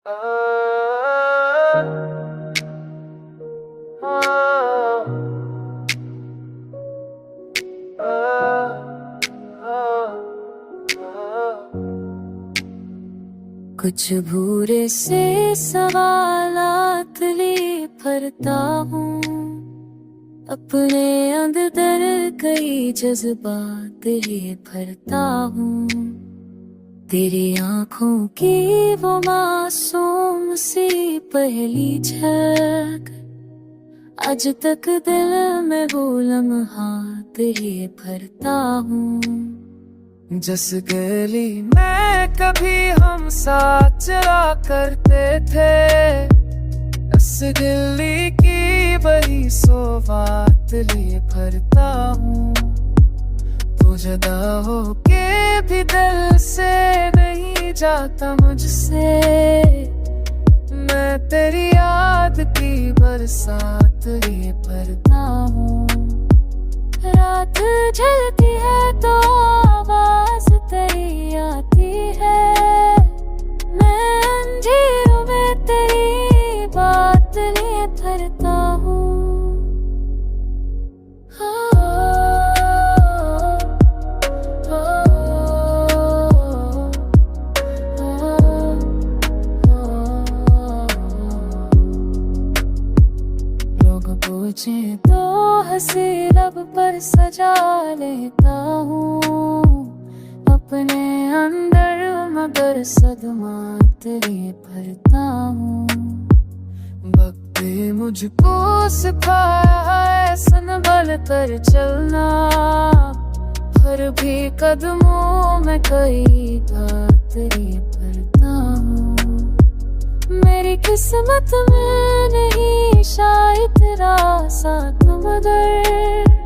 कुछ भूरे से सवालात लिए भरता हूँ, अपने अंदर कई जज्बात लिए भरता हूँ। तेरी आँखों की वो मासूम सी पहली झलक आज तक दिल में वो लम्हात लिए भरता हूँ। जिस गली में कभी हम साथ चला करते थे, उस गली की वही सौगात लिए भरता हूँ। तू जुदा होके भी दिल से नहीं जाता मुझसे, मैं तेरी याद की बरसात लिए भरता हूँ। रात जलती है तो आवाज तेरी आती है, मैं अंधेरों में तेरी बात लिए भरता हूँ। लोग पूछे तो हंसी लब पर सजा लेता हूँ, अपने अंदर मगर सदमा तेरे भरता हूँ। वक्त ने मुझको सिखाया है संभल कर चलना, फिर भी कदमों में कई बात तेरे भरता हूँ। मेरी किस्मत में नहीं शायद तेरा साथ मगर